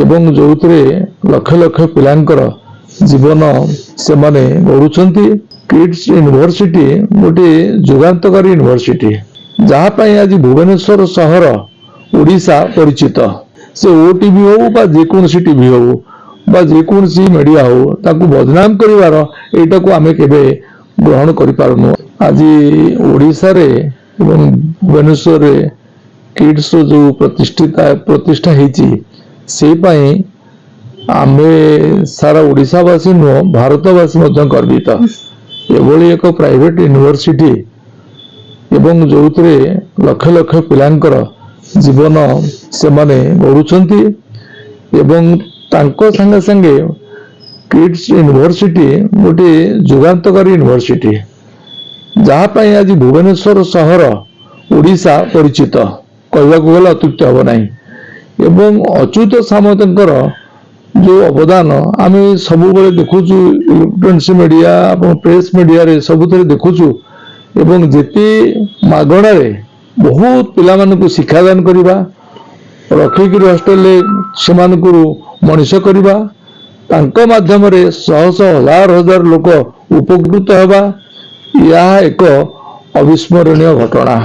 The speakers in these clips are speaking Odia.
ଏବଂ ଯୋଉଥିରେ ଲକ୍ଷ ଲକ୍ଷ ପିଲାଙ୍କର ଜୀବନ ସେମାନେ ଗଢୁଛନ୍ତି। କିଡ୍ସ ୟୁନିଭର୍ସିଟି ଗୋଟିଏ ଯୁଗାନ୍ତକାରୀ ୟୁନିଭର୍ସିଟି, ଯାହା ପାଇଁ ଆଜି ଭୁବନେଶ୍ୱର ସହର ଓଡ଼ିଶା ପରିଚିତ। ସେ ଓଟିଭି ହଉ ବା ଯେକୌଣସି ଟିଭି ହଉ ବା ଯେକୌଣସି ମିଡିଆ ହଉ, ତାକୁ ବଦନାମ କରିବାର ଏଇଟାକୁ ଆମେ କେବେ ଗ୍ରହଣ କରିପାରୁନୁ। ଆଜି ଓଡ଼ିଶାରେ ଏବଂ ଭୁବନେଶ୍ୱରରେ କିଡ୍ସ ଯୋଉ ପ୍ରତିଷ୍ଠା ହେଇଛି, ସେଇ ପାଇଁ ଆମେ ସାରା ଓଡ଼ିଶାବାସୀ ନୁହଁ, ଭାରତବାସୀ ମଧ୍ୟ ଗର୍ବିତ। ଏଭଳି ଏକ ପ୍ରାଇଭେଟ ୟୁନିଭର୍ସିଟି ଏବଂ ଯୋଉଥିରେ ଲକ୍ଷ ଲକ୍ଷ ପିଲାଙ୍କର ଜୀବନ ସେମାନେ ଗଢୁଛନ୍ତି ଏବଂ ତାଙ୍କ ସାଙ୍ଗେ ସାଙ୍ଗେ କିଡ୍ସ ୟୁନିଭର୍ସିଟି ଗୋଟିଏ ଯୁଗାନ୍ତକାରୀ ୟୁନିଭର୍ସିଟି, ଯାହା ପାଇଁ ଆଜି ଭୁବନେଶ୍ୱର ସହର ଓଡ଼ିଶା ପରିଚିତ, କହିବାକୁ ଗଲେ ଅତ୍ୟୁକ୍ତି ହେବ ନାହିଁ। ଏବଂ ଅଚ୍ୟୁତ ସାମନ୍ତଙ୍କର ଯୋଉ ଅବଦାନ ଆମେ ସବୁବେଳେ ଦେଖୁଛୁ, ଇଲେକ୍ଟ୍ରୋନିକ୍ସ ମିଡିଆ ଏବଂ ପ୍ରେସ ମିଡିଆରେ ସବୁଥିରେ ଦେଖୁଛୁ। ଏବଂ ଯେତେ ମାଗଣାରେ ବହୁତ ପିଲାମାନଙ୍କୁ ଶିକ୍ଷାଦାନ କରିବା, ରଖିକିରି ହଷ୍ଟେଲରେ ସେମାନଙ୍କୁ ମଣିଷ କରିବା, ତାଙ୍କ ମାଧ୍ୟମରେ ଶହ ଶହ ହଜାର ହଜାର ଲୋକ ଉପକୃତ ହେବା, ଏହା ଏକ ଅବିସ୍ମରଣୀୟ ଘଟଣା।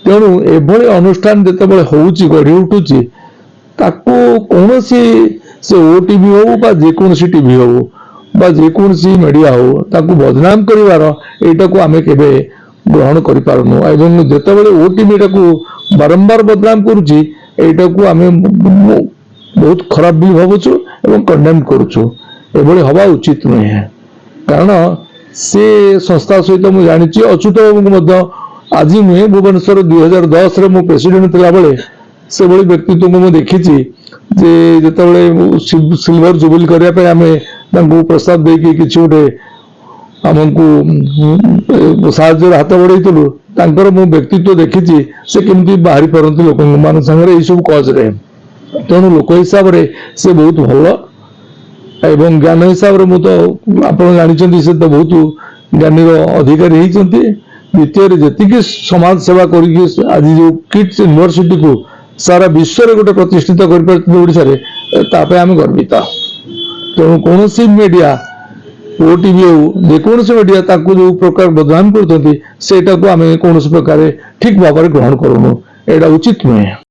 ତେଣୁ ଏଭଳି ଅନୁଷ୍ଠାନ ଯେତେବେଳେ ହଉଛି, ଗଢି ଉଠୁଛି, ତାକୁ କୌଣସି ସେ ଓଟିଭି ହଉ ବା ଯେକୌଣସି ଟିଭି ହଉ ବା ଯେକୌଣସି ମିଡିଆ ହଉ, ତାକୁ ବଦନାମ କରିବାର ଏଇଟାକୁ ଆମେ କେବେ ଗ୍ରହଣ କରିପାରୁନୁ। ଏବଂ ଯେତେବେଳେ ଓଟିଭି ଟାକୁ ବାରମ୍ବାର ବଦନାମ କରୁଛି, ଏଇଟାକୁ ଆମେ ବହୁତ ଖରାପ ବି ଭାବୁଛୁ ଏବଂ କଣ୍ଡେମ କରୁଛୁ। ଏଭଳି ହବା ଉଚିତ ନୁହେଁ, କାରଣ ସେ ସଂସ୍ଥା ସହିତ ମୁଁ ଜାଣିଛି, ଅଚ୍ୟୁତ ବାବୁଙ୍କୁ ମଧ୍ୟ ଆଜି ନୁହେଁ, ଭୁବନେଶ୍ୱର 2010ରେ ମୁଁ ପ୍ରେସିଡେଣ୍ଟ ଥିଲାବେଳେ ସେଭଳି ବ୍ୟକ୍ତିତ୍ୱଙ୍କୁ ମୁଁ ଦେଖିଛି ଯେ ଯେତେବେଳେ ସିଲଭର ଜୁବୁଲି କରିବା ପାଇଁ ଆମେ ତାଙ୍କୁ ପ୍ରସ୍ତାବ ଦେଇକି କିଛି ଗୋଟେ ଆମକୁ ସାହାଯ୍ୟର ହାତ ବଢେଇଥିଲୁ, ତାଙ୍କର ମୁଁ ବ୍ୟକ୍ତିତ୍ୱ ଦେଖିଛି ସେ କେମିତି ବାହାରି ପାରନ୍ତି ଲୋକମାନଙ୍କ ସାଙ୍ଗରେ ଏଇସବୁ କଜରେ। ତେଣୁ ଲୋକ ହିସାବରେ ସେ ବହୁତ ଭଲ ଏବଂ ଜ୍ଞାନ ହିସାବରେ ମୁଁ ତ ଆପଣ ଜାଣିଛନ୍ତି ସେ ତ ବହୁତ ଜ୍ଞାନୀର ଅଧିକାରୀ ହେଇଛନ୍ତି। ଦ୍ୱିତୀୟରେ ଯେତିକି ସମାଜ ସେବା କରିକି ଆଜି ଯୋଉ କିଡ୍ସ ୟୁନିଭର୍ସିଟିକୁ ସାରା ବିଶ୍ୱରେ ଗୋଟେ ପ୍ରତିଷ୍ଠିତ କରିପାରୁଛନ୍ତି ଓଡ଼ିଶାରେ, ତା ପାଇଁ ଆମେ ଗର୍ବିତ। ତେଣୁ କୌଣସି ମିଡିଆ, ଓଟିଭି ହଉ ଯେକୌଣସି ମିଡିଆ ତାକୁ ଯୋଉ ପ୍ରକାର ବଦନାମ କରୁଛନ୍ତି, ସେଇଟାକୁ ଆମେ କୌଣସି ପ୍ରକାର ଠିକ ଭାବରେ ଗ୍ରହଣ କରୁନୁ, ଏଇଟା ଉଚିତ ନୁହେଁ।